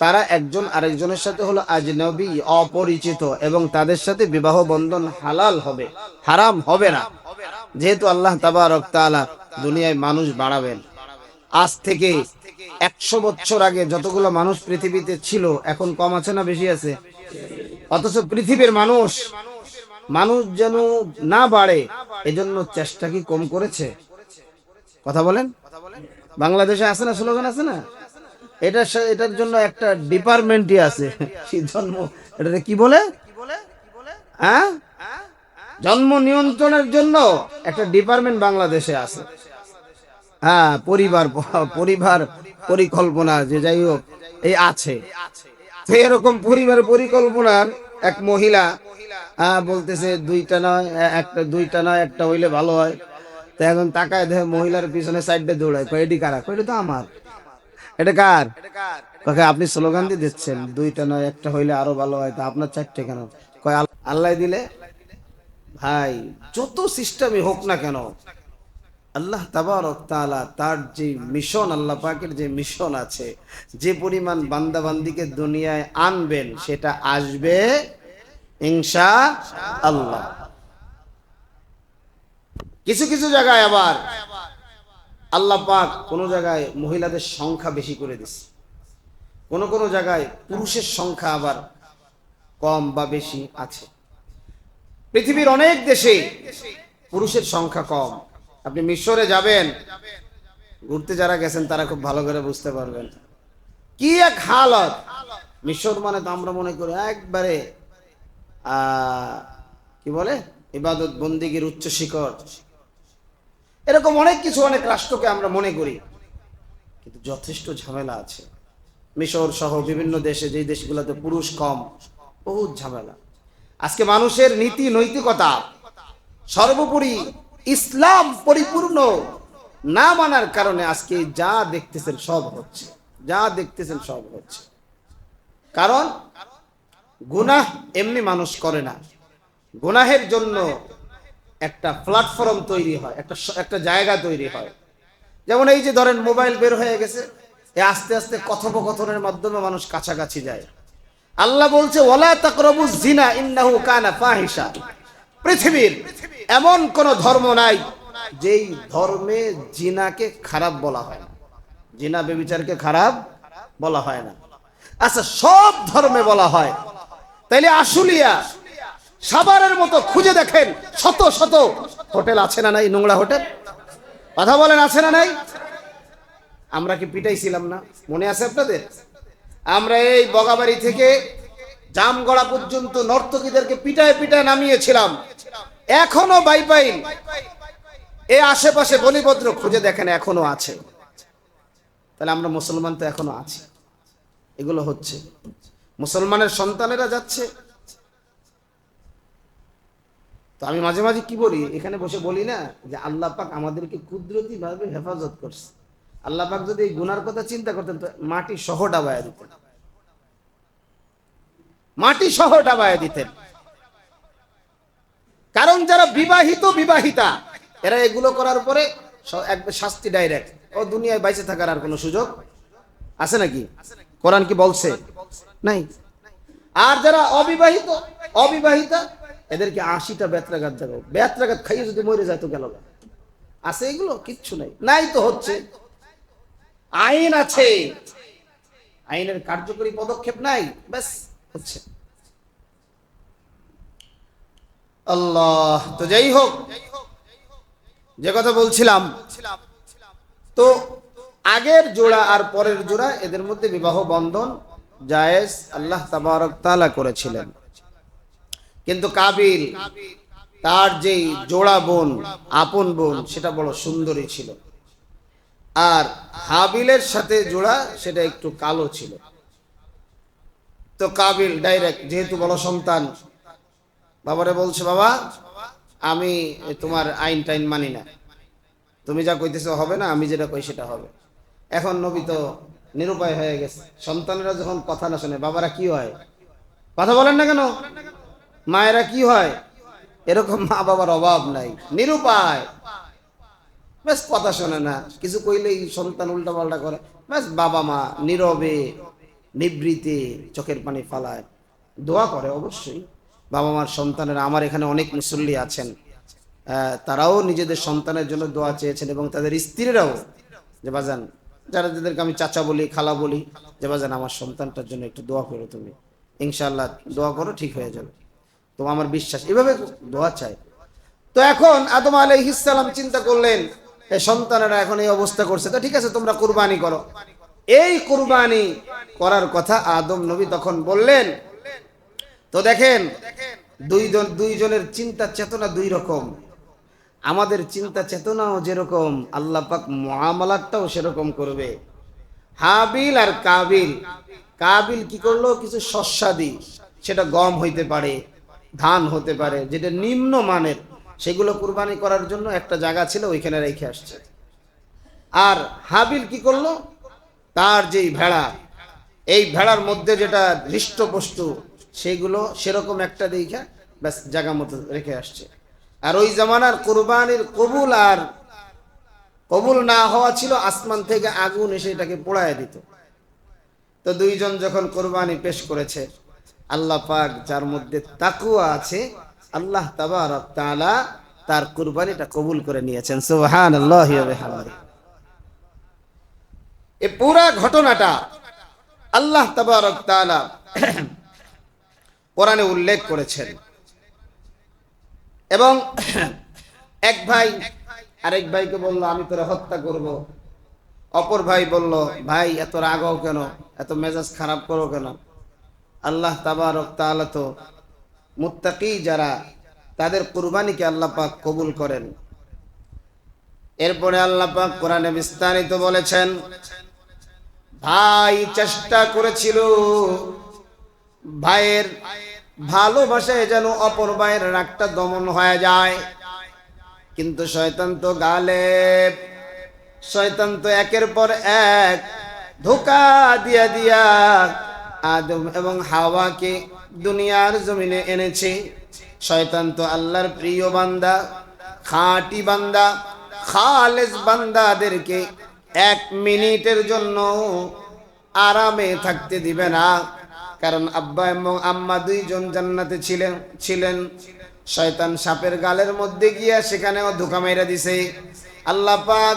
Speaker 1: তারা একজন আরেকজনের সাথে হলো আজনবী, অপরিচিত, এবং তাদের সাথে বিবাহ বন্ধন হালাল হবে, হারাম হবে না। যেহেতু আল্লাহ তাবারক তাআলা দুনিয়ায় মানুষ বাড়াবেন, আজ থেকে 100 বছর আগে যতগুলো মানুষ পৃথিবীতে ছিল, এখন কম আছে না বেশি আছে? অথচ পৃথিবীর মানুষ যেন না বাড়ে, এজন্য চেষ্টা কি কম করেছে? কথা বলেন। বাংলাদেশে আছে না, স্লোগান আছে না, এটার জন্য একটা ডিপার্টমেন্টই আছে, জন্ম, এটা কি বলে, হ্যাঁ, জন্ম নিয়ন্ত্রণের জন্য একটা ডিপার্টমেন্ট বাংলাদেশে আছে। হ্যাঁ, পরিবার পরিবার পরিকল্পনা যে যাই হোক এই আছে। তো এরকম পরিবার পরিকল্পনার এক মহিলা বলতেছে দুইটা নয় একটা হইলে ভালো হয়। তো এখন তাকায় দেখে মহিলার পিছনে সাইডে দৌড়ায়, কয় এটি কারা? কয় এটা তো আমার। এটা কার? কাকে আপনি স্লোগান দিয়ে দিচ্ছেন দুইটা নয় একটা হইলে আরো ভালো হয়, তা আপনার চারটে কেন? কয় আল্লাহ দিলে। ভাই যত সিস্টেমই হোক না কেন, আল্লাহ তাবারক তাআলা তার যে মিশন, আল্লাহ পাকের যে মিশন আছে, যে পরিমাণ বান্দা বান্দিকে দুনিয়ায় আনবেন সেটা আসবে ইনশাআল্লাহ। কিছু কিছু জায়গায় আবার আল্লাহ পাক কোন জায়গায় মহিলাদের সংখ্যা বেশি করে দিচ্ছে, কোন কোন জায়গায় পুরুষের সংখ্যা আবার কম বা বেশি আছে। পৃথিবীর অনেক দেশে পুরুষের সংখ্যা কম। আপনি মিশরে যাবেন, ঘুরতে যারা গেছেন তারা খুব ভালো করে বুঝতে পারবেন কি এক হালত। মিশর মানে তো আমরা মনে করি একবারে কি বলে ইবাদত বন্দিগির উচ্চ শিখর, এরকম অনেক কিছু অনেক রাষ্ট্রকে আমরা মনে করি, কিন্তু যথেষ্ট ঝামেলা আছে। মিশর সহ বিভিন্ন দেশে, যেই দেশগুলোতে পুরুষ কম, বহুত ঝামেলা। আজকে মানুষের নীতি নৈতিকতা, সর্বোপরি ইসলাম পরিপূর্ণ না মানার কারণে আজকে যা দেখতেছেন সব হচ্ছে, যা দেখতেছেন সব হচ্ছে। কারণ গুনাহ এমনি মানুষ করে না, গুনাহের জন্য একটা প্ল্যাটফর্ম তৈরি হয়, একটা জায়গা তৈরি হয়। যেমন এই যে ধরেন মোবাইল বের হয়ে গেছে, আস্তে আস্তে কথোপকথনের মাধ্যমে মানুষ কাছাকাছি যায়। আল্লাহ বলছে ওয়ালা তাকরাবুজ জিনা ইন্নাহু কানা ফাহিশা। পৃথিবীর এমন কোন ধর্ম নাই যেই ধর্মে জিনাকে খারাপ বলা হয় না, জিনা ব্যভিচারকে খারাপ বলা হয় না। আচ্ছা, সব ধর্মে বলা হয়, তাইলে আশুলিয়া সাভারের মতো খুঁজে দেখেন শত শত হোটেল আছে না নাই? নোংরা হোটেল, কথা বলেন আছে না নাই? আমরা কি পিটাইছিলাম না? মনে আছে আপনাদের? আমরা এই বগাবাড়ি থেকে জামগড়া পর্যন্ত নর্তকীদেরকে পিটায় পিটায় নামিয়েছিলাম। এখনো বাইপাইল এই আশেপাশে বলিভদ্র খুঁজে দেখেন এখনো আছে। তাহলে আমরা মুসলমান তো এখনো আছি, এগুলো হচ্ছে। মুসলমানের সন্তানেরা যাচ্ছে। তো আমি মাঝে মাঝে কি বলি, এখানে বসে বলি না যে আল্লাহ পাক আমাদেরকে কুদরতি ভাবে হেফাজত করছে। আল্লাহ পাক যদি এই গুনার কথা চিন্তা করতেন তো মাটি সহ ডাবায়া দিতেন, মাটি সহ ডাবায়া দিতেন। কারণ যারা বিবাহিত বিবাহিতা এরা এগুলো করার পরে একবার শাস্তি ডাইরেক্ট, ও দুনিয়ায় বাইচে থাকার আর কোনো সুযোগ আছে নাকি? কোরআন কি বলছে? নাই। আর যারা অবিবাহিত অবিবাহিতা এদেরকে 80টা বেত্রাঘাত দেবো, বেত্রাঘাত খাইয়ে যদি মরে যায় তো গেল। আছে এগুলো? কিচ্ছু নাই, নাই তো হচ্ছে। আইন আছে, আইনের কার্যকরী পদক্ষেপ নাই, ব্যাস হচ্ছে। আল্লাহ। তো যাই হোক, যে কথা বলছিলাম, তো আগের জোড়া আর পরের জোড়া এদের মধ্যে বিবাহ বন্ধন জায়েজ আল্লাহ তাবারক তাআলা করেছিলেন। কিন্তু কাবিল তার যেই জোড়া বোন, আপন বোন, সেটা বড় সুন্দরী ছিল, আর হাবিলের সাথে জোড়া সেটা একটু কালো ছিল। তো কাবিল ডাইরেক্ট, যেহেতু বড় সন্তান, বাবারে বলছে বাবা আমি তোমার আইন টাইন মানি না, তুমি যা কইতেছো হবে না, আমি যেটা কই সেটা হবে। এখন নবী তো নিরুপায় হয়ে গেছে। সন্তানেরা যখন কথা না শোনে, বাবারা কি হয়? কথা বলেন না কেন? মায়েরা কি হয়? এরকম মা বাবার অভাব নাই, নিরুপায়, বেশ কথা শোনে না, কিছু কইলেই সন্তান উল্টা পাল্টা করে, বেশ বাবা মা নীরবে নিবৃতে চোখের পানি ফালায়, দোয়া করে অবশ্যই বাবা মার সন্তানেরা। আমার এখানে অনেক মুসল্লি আছেন, তারাও নিজেদের সন্তানের জন্য দোয়া চেয়েছেন, এবং তাদের স্ত্রীরাও, যে বাজান, যারা যাদেরকে আমি চাচা বলি, খালা বলি, যে বাজান আমার সন্তানটার জন্য একটু দোয়া করো, তুমি ইনশাআল্লাহ দোয়া করো, ঠিক হয়ে যাবে। তো আমার বিশ্বাস, এভাবে দোয়া চাই। তো এখন আদম আলাইহিস সালাম চিন্তা করলেন এই সন্তানেরা এখন এই অবস্থা করছে, তো ঠিক আছে তোমরা কুরবানি করো। এই কুরবানি করার কথা আদম নবী তখন বললেন। তো দেখেন দুইজনের চিন্তা চেতনা দুই রকম। আমাদের চিন্তা চেতনাও যেরকম, আল্লাহ পাক মুআমালাতটাও সেরকম করবে। হাবিল আর কাবিল, কাবিল কি করলো, কিছু শস্যাদি, সেটা গম হইতে পারে, ধান হতে পারে, যেটা নিম্ন মানের, সেগুলো কুরবানি করার জন্য একটা জায়গা ছিল, ওইখানে রেখে আসছে। আর হাবিল কি করলো, তার যেই ভেড়া, এই ভেড়ার মধ্যে যেটা হৃষ্টপুষ্ট, সেগুলো সেরকম একটা দেখা ব্যাস জায়গা মতো রেখে আসছে। আর ওই জামানার কুরবানির কবুল আর কবুল না হওয়া ছিল আসমান থেকে আগুন এসে এটাকে পোড়ায় দিত। তো দুইজন যখন কোরবানি পেশ করেছে, আল্লাহ পাক যার মধ্যে তাকওয়া আছে, আল্লাহ তাবারক তাআলা তার কুরবানিটা কবুল করে নিয়েছেন। সুবহানাল্লাহি ওয়া বিহামদিহি। এই পুরা ঘটনাটা আল্লাহ তাবারক তাআলা কোরআনে উল্লেখ করেছেন। এবং এক ভাই আরেক ভাইকে বলল, আমি তোরে হত্যা করব। অপর ভাই বলল, ভাই এত রাগ হও কেন, এত মেজাজ খারাপ করো কেন? আল্লাহ তাবারক তাআলা তো মুত্তাকি যারা, তাদের কুরবানিকে আল্লাহ পাক কবুল করেন। এরপরে আল্লাহ পাক কোরআনে বিস্তারিত বলেছেন, ভাই চেষ্টা করেছিল ভাইয়ের ভালোবাসায় যেন অপর ভাইয়ের রাগটা দমন হয়ে যায়, কিন্তু শয়তান তো গালেব। শয়তান তো একের পর এক ধোঁকা দিয়া দিয়া আদম এবং হাওয়াকে দুনিয়ার জমিনে এনেছে। শয়তান তো আল্লাহর প্রিয় বান্দা, খাঁটি বান্দা, খালেস বান্দাদেরকে এক মিনিটের জন্য আরামে থাকতে দিবে না। কারণ আব্বা এবং আম্মা দুইজন জান্নাতে ছিলেন। শয়তান সাপের গালের মধ্যে গিয়া সেখানেও ধোঁকা মেরে দিছে। আল্লাহ পাক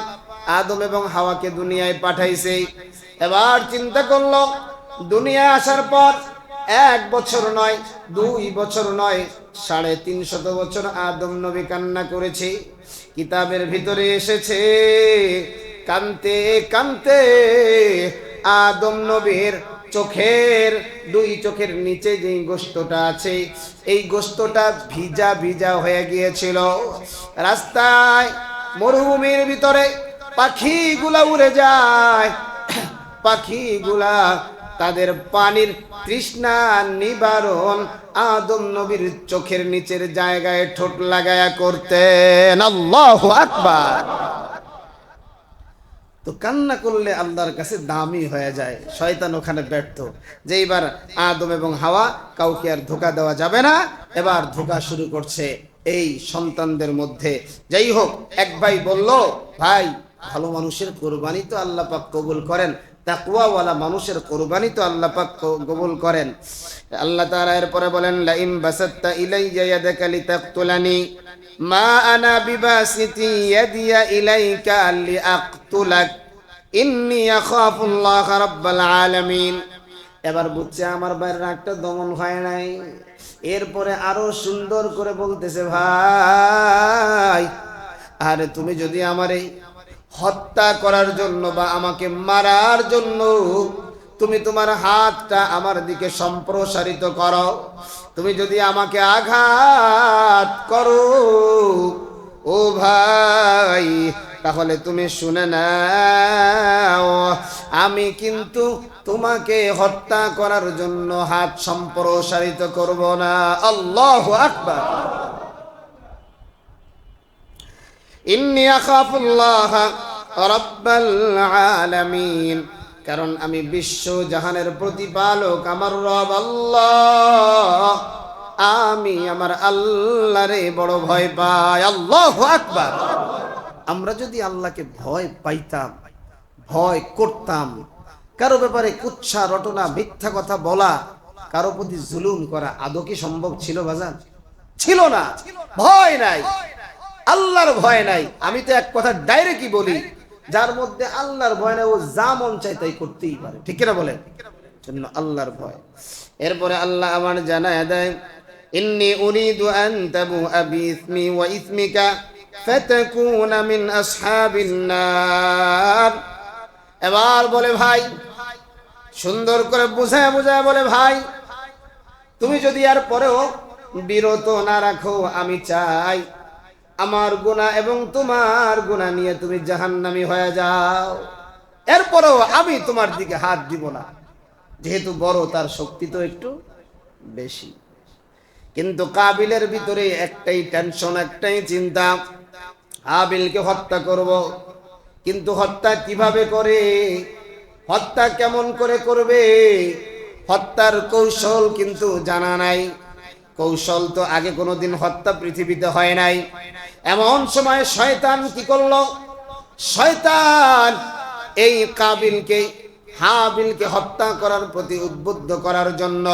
Speaker 1: আদম এবং হাওয়াকে দুনিয়ায় পাঠাইছে। এবার চিন্তা করলো, দুনিয়ায় আসার পর 1 বছর নয়, 2 বছর নয়, 350 বছর আদম নবী কান্না করেছে। কিতাবের ভিতরে এসেছে, কানতে কানতে আদম নবীর চোখের 2 চোখের নিচে যে গোশতটা আছে, এই গোশতটা ভিজা ভিজা হয়ে গিয়েছিল। রাস্তায় মরুভূমির ভিতরে পাখিগুলা উড়ে যায়, পাখিগুলা তাদের পানির তৃষ্ণা নিবারণ আদম নবীর চোখের নিচের জায়গায় ঠোঁট লাগায়া করতেন। আল্লাহু আকবার। তো কান্না করলে আল্লাহর কাছে দামি হয়ে যায়। শয়তান ওখানে ব্যর্থ, যে এবার আদম এবং হাওয়া কাউকে আর ধোঁকা দেওয়া যাবে না। এবার ধোঁকা শুরু করছে এই সন্তানদের মধ্যে। যাই হোক, এক ভাই বলল, ভাই ভালো মানুষের কোরবানি তো আল্লাহ পাক কবুল করেন, তাকওয়াওয়ালা মানুষের কোরবানি তো আল্লাহ পাক কবুল করেন। আল্লাহ তাআলা এরপরে বলেন, লাইম বাসাত্তা ইলাইয়া ইয়াদাকা লিতাকতুলানি মা আনা বিবাসিতি ইয়াদিয়া ইলাইকা লিআকতুলাক ইন্নী আখাফুল্লাহ রাব্বাল আলামিন। এবার বুঝছে আমার ভাইয়ের রাগটা দমন হয় নাই। এরপরে আরো সুন্দর করে বলতেছে, ভাই আরে তুমি যদি আমারে হত্যা করার জন্য বা আমাকে মারার জন্য তুমি তোমার হাতটা আমার দিকে সম্প্রসারিত করো, তুমি যদি আমাকে আঘাত করো ও ভাই, তাহলে তুমি শুনে নাও, আমি কিন্তু তোমাকে হত্যা করার জন্য হাত সম্প্রসারিত করব না। আল্লাহু আকবার। ইন্নী আখাফুল্লাহ রাব্বাল আলামিন, কারণ আমি বিশ্ব জাহানের প্রতিপালক আমার রব আল্লাহ, আমি আমার আল্লাহরে বড় ভয় পাই। আল্লাহু আকবার। আমরা যদি আল্লাহকে ভয় পাইতাম, ভয় করতাম, কারো ব্যাপারে কুচ্ছা রটনা মিথ্যা কথা বলা, কারো প্রতি জুলুম করা আদৌ কি সম্ভব ছিল বাজান? ছিল না। ভয় নাই, আল্লাহর ভয় নাই। আমি তো এক কথা ডাইরেক্টই বলি, যার মধ্যে আল্লাহর ভয় নাই ও যা মন চায় তাই করতেই পারে। ঠিক কিনা বলেন? জন্য আল্লাহর ভয়। এরপরে আল্লাহ আমার জানায় দেয়, ইন্নী উরিদু আন তাবুআ বিইসমি ওয়া ইসমিকা ফাতাকুনা মিন আসহাবিন নার। এবার বলে ভাই, সুন্দর করে বুঝায় বুঝায় বলে, ভাই তুমি যদি আর পরেও বিরত না রাখো, আমি চাই আমার গুনাহ এবং তোমার গুনাহ নিয়ে তুমি জাহান্নামী হয়ে যাও, এরপরও আমি তোমার দিকে হাত দিব না। যেহেতু বড়, তার শক্তি তো একটু বেশি। কিন্তু কাবিলের ভিতরে একটাই টেনশন, একটাই চিন্তা, হাবিলকে হত্যা করব। কিন্তু হত্যা কিভাবে করে, হত্যা কেমন করে করবে, হত্যার কৌশল কিন্তু জানা নাই। কৌশল তো আগে কোনোদিন হত্যা পৃথিবীতে হয় নাই। এমন সময় শয়তান কি করলো, শয়তান এই কাবিলকে হাবিলকে হত্যা করার প্রতি উদ্বুদ্ধ করার জন্য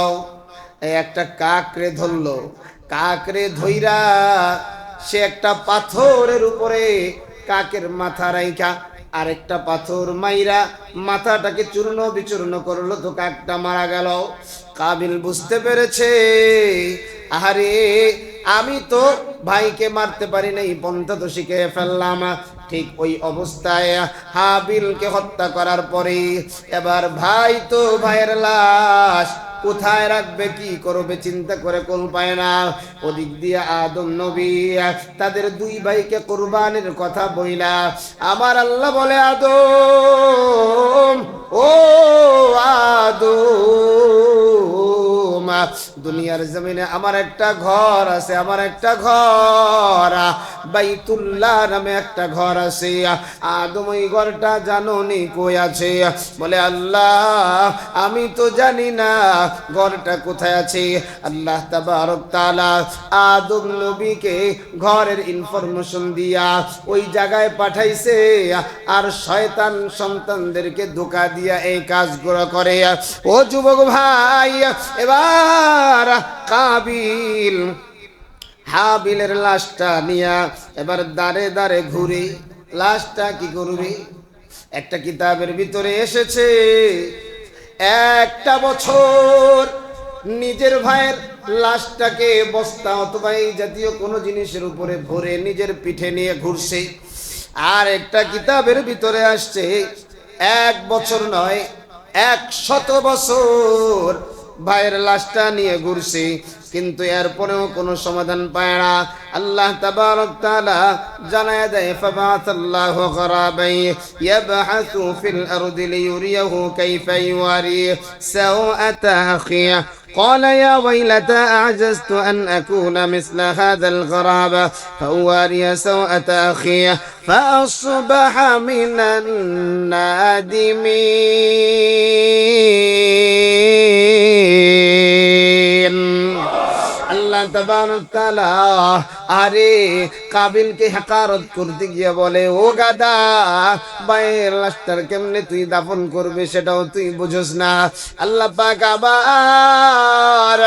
Speaker 1: একটা কাকরে ধরলো। কাকরে ধইরা সে একটা পাথরের উপরে কাকের মাথা রাইখা আরেকটা পাথর মাইরা মাথাটাকে চূর্ণ বিচূর্ণ করলো, তো কাকটা মারা গেল। কাবিল বুঝতে পেরেছে, আরে আমি তো ভাইকে মারতে পারি নাই, পন্থা তো শিখে ফেললাম। ঠিক ওই অবস্থায় হাবিলকে হত্যা করার পরে এবার ভাই তো ভাইয়ের লাশ কোথায় রাখবে, কি করবে চিন্তা করে কোল পায় না। ওদিক দিয়ে আদম নবী তাদের দুই ভাইকে কুরবানির কথা বইলা আমার আল্লাহ বলে, আদম, ও আদম, দুনিয়ার জমিনে আমার একটা ঘর আছে, আমার একটা ঘর বাইতুল্লাহ নামে একটা ঘর আছে। আদম ওই ঘরটা জানো নি কই আছে? বলে, আল্লাহ আমি তো জানি না ঘরটা কোথায় আছে। আল্লাহ তাবারক তাআলা আদম নবীকে ঘরের ইনফরমেশন দিয়া ওই জায়গায় পাঠাইছে, আর শয়তান সন্তানদেরকে ধোঁকা দিয়া এই কাজগুলো করে। ও যুবক ভাই, এবার কাবিল হাবিলের লাশটা নিয়া এবার দাঁড়ে দাঁড়ে ঘুরে লাশটা কি করবে। একটা কিতাবের ভিতরে এসেছে, একটা বছর নিজের ভাইয়ের লাশটাকে বস্তা অথবা এই জাতীয় কোনো জিনিসের উপরে ভরে নিজের পিঠে নিয়ে ঘুরছে। আর একটা কিতাবের ভিতরে আসছে 1 বছর নয় 100 বছর ভাইয়ের লাশটা নিয়ে ঘুরছে, কিন্তু এরপরেও কোনো সমাধান পায় না। আল্লাহ তাবারক তাআলা জানায় দেয়, ফাবাতাল্লাহু গরাবাই ইয়াবহাসু ফিল আরদি লিয়ুরিয়াহু কাইফা ইওয়ারি সাওআতা আখি قال يا ويلتى أعجزت أن أكون مثل هذا الغراب فأواري سوءة أخي فأصبح من النادمين। আল্লাহ তাবারক তাআলা আরে কাবিলকে হকারত করতে গিয়ে বলে, ও গাদা, ভাইয়ের লাশটার কেমনে তুই দাফন করবে সেটাও তুই বুঝোস না। আল্লাহ পাক আবার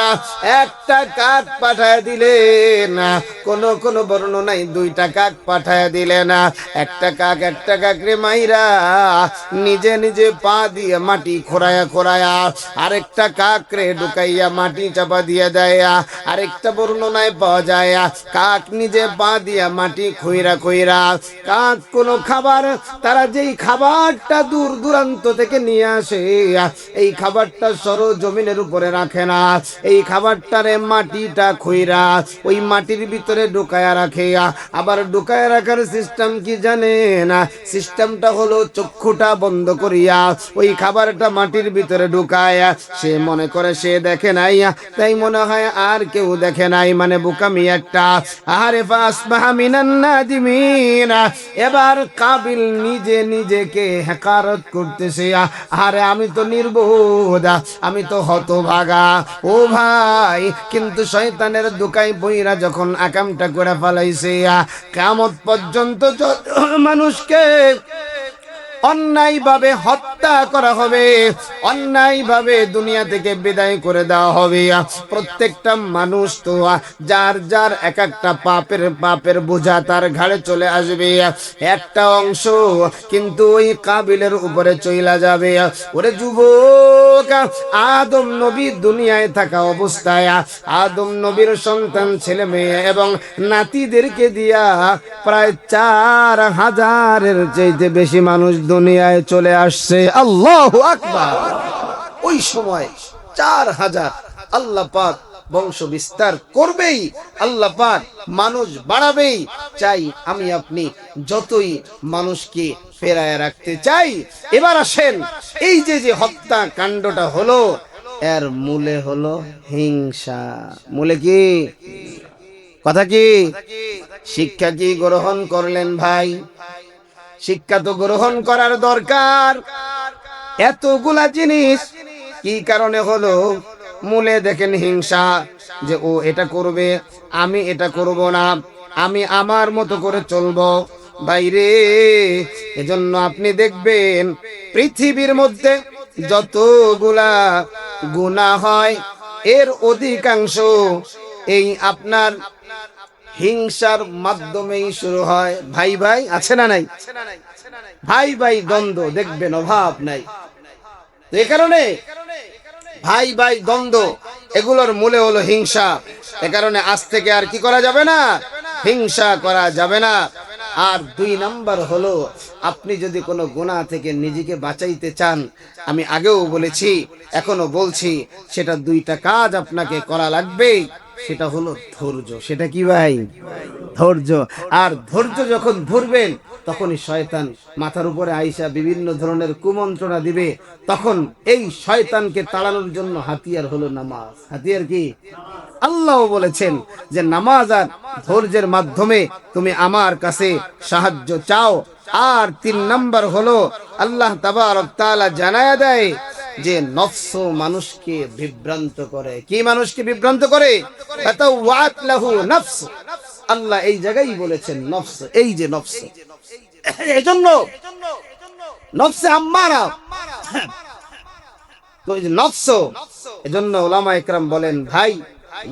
Speaker 1: একটা কাক পাঠায় দিলেন, কোন বর্ণনায় 2টা কাক পাঠায় দিলেন। একটা কাকরে মাইরা নিজে নিজে পা দিয়ে মাটি খোরায়া খোরায়া আরেকটা কাকরে ঢুকাইয়া মাটি চাপা দিয়ে দেয়। আরেকটা বর্ণনায় পাওয়া যায় কাক নিজে পা দিয়া মাটি খুইরা খুইরা, কাক কোনো খাবার তারা যেই খাবারটা দূর দূরান্ত থেকে নিয়ে আসে এই খাবারটা সরজমিনের উপরে রাখে না, এই খাবারটারে মাটিটা খুইরা ওই মাটির ভিতরে ঢুকায়া রাখে। আবার ঢুকায়া রাখার সিস্টেম কি জানেন? সিস্টেমটা হলো চক্ষুটা বন্ধ করিয়া ওই খাবারটা মাটির ভিতরে ঢুকায়। সে মনে করে সে দেখে নাই, তাই মনে হয় আর কেউ দেখে নাই, মানে বোকামি একটা। আরে ফাসবাহা মিনান নাদিমিন। এবার কাবিল নিজে নিজেকে হকারত করতেছে, আরে আমি তো নির্বোধ, আমি তো হতভাগা। ও ভাই, কিন্তু শয়তানের দোকায় বইরা যখন আকামটা করে ফেলাইছে, কিয়ামত পর্যন্ত যত মানুষকে অন্যায়ভাবে হত্যা করা হবে, অন্যায়ভাবে দুনিয়া থেকে বিদায় করে দেওয়া হবে, প্রত্যেকটা মানুষ তো যার যার এক একটা পাপের বোঝা তার ঘাড়ে চলে আসবে। একটা অংশ কিন্তু ওই কাবিলের উপরে চইলা যাবে। ওরে যুবক, আদম নবী দুনিয়ায় থাকা অবস্থায় আদম নবীর সন্তান ছেলে মেয়ে এবং নাতিদেরকে দিয়া প্রায় 4000-এর চাইতে বেশি মানুষ দুনিয়ায় চলে আসছে। আল্লাহু আকবার। ওই সময় 4000 আল্লাহ পাক বংশ বিস্তার করবেই, আল্লাহ পাক মানুষ বাড়াবেই। চাই আমি আপনি যতই মানুষকে ফেরায় রাখতে চাই। এবার আসেন, এই যে যে হত্যা কাণ্ডটা হলো, এর মূলে হলো হিংসা। মূলে কি কথা কি? শিক্ষা কি গ্রহণ করলেন ভাই? শিক্ষা তো গ্রহণ করার দরকার। এতগুলা জিনিস কি কারণে হলো? মূলে দেখেন হিংসা, যে ও এটা করবে, আমি এটা করব না, আমি আমার মতো করে চলবো। বাইরে এজন্য আপনি দেখবেন পৃথিবীর মধ্যে যতগুলা গুনাহ হয় এর অধিকাংশ এই আপনার হিংসার মাধ্যমেই শুরু হয়। ভাই ভাই আছে না নাই? ভাই ভাই দ্বন্দ্ব দেখবেন অভাব নাই। তো এই কারণে ভাই ভাই দ্বন্দ্ব এগুলোর মূলে হলো হিংসা। এ কারণে আজ থেকে আর কি করা যাবে না? হিংসা করা যাবে না। আর 2 নাম্বার হলো, আপনি যদি কোনো গুনাহ থেকে নিজেকে বাঁচাইতে চান, আমি আগেও বলেছি এখনো বলছি, সেটা 2টা কাজ আপনাকে করা লাগবে। সেটা হলো ধৈর্য। সেটা কি ভাই? ধৈর্য। আর ধৈর্য যখন ধরবেন, তখনই শয়তান মাথার উপরে আইসা বিভিন্ন ধরনের কুমন্ত্রণা দিবে। তখন এই শয়তানকে তাড়ানোর জন্য হাতিয়ার হলো নামাজ। হাতিয়ার কি? আল্লাহ বলেছেন যে নামাজ আর ধৈর্যের মাধ্যমে তুমি আমার কাছে সাহায্য চাও। আর 3 নাম্বার হলো, আল্লাহ তাবারক তাআলা জানায়া দেয় যে নফস মানুষকে বিভ্রান্ত করে। কি মানুষকে বিভ্রান্ত করে? ফাতাওয়াত লাহু নফস। আল্লাহ এই জায়গায় বলেছেন নফস, এই যে নফস, এজন্য নফসে আম্মারা, তো এই যে নফস, এজন্য উলামা ইকরাম বলেন ভাই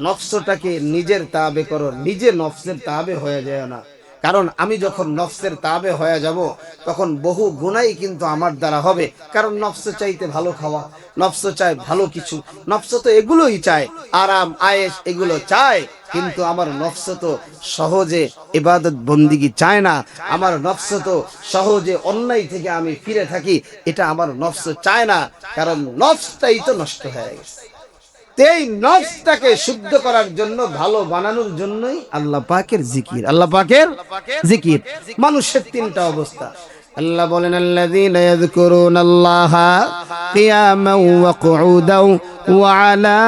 Speaker 1: নফসটাকে নিজের তাবে করো, নিজে নফসের তাবে হয়ে যায় না। কারণ আমি যখন নফসের তাবে হয়ে যাব, তখন বহু গুনাই কিন্তু আমার দ্বারা হবে। কারণ নফস চাইতে ভালো খাওয়া, নফস চায় ভালো কিছু, নফস তো এগুলোই চায়, আরাম আয়েশ এগুলো চায়। কিন্তু আমার নফস তো সহজে ইবাদত বন্দিগি চায় না। আমার নফস তো সহজে অন্যায় থেকে আমি ফিরে থাকি, এটা আমার নফস চায় না। কারণ নফসটাই তো নষ্ট হয়ে গেছে। এই নফসটাকে শুদ্ধ করার জন্য, ভালো বানানোর জন্যই আল্লাহ পাকের জিকির। আল্লাহ পাকের জিকির। মানুষের 3টা অবস্থা। আল্লাহ বলেন আল্লাযীনা ইয়াযকুরুনাল্লাহা কিয়ামান ওয়া কুউদাও ওয়া আলা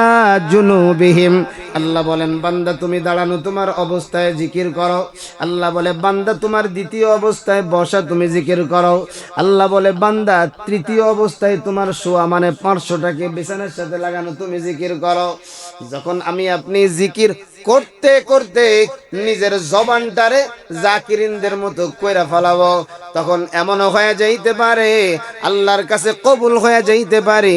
Speaker 1: জুনুবিহিম। আল্লাহ বলেন বান্দা তুমি দাঁড়ানো তোমার অবস্থায় জিকির করো। আল্লাহ বলে বান্দা তোমার দ্বিতীয় অবস্থায় বসা তুমি জিকির করো। আল্লাহ বলে বান্দা তৃতীয় অবস্থায় তোমার শোয়া মানে 500টাকে বিছানার সাথে লাগানো তুমি জিকির করো। যখন আমি আপনি জিকির করতে করতে নিজের জবানটারে জাকিরিনদের মতো কইরা ফেলাবো, তখন এমনও হয়ে যাইতে পারে আল্লাহর কাছে কবুল হয়ে যাইতে পারে,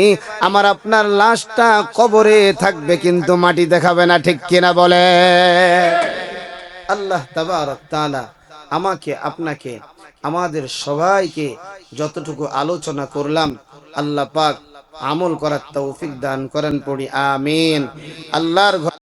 Speaker 1: আমার আপনার লাশটা কবরে থাকবে কিন্তু মাটিতে খাবে না। ঠিক কিনা বলে? আল্লাহ তাবারক তাআলা আমাকে আপনাকে আমাদের সবাইকে যতটুকু আলোচনা করলাম, আল্লাহ পাক আমল করার তৌফিক দান করেন। পড়ি আমিন। আল্লাহর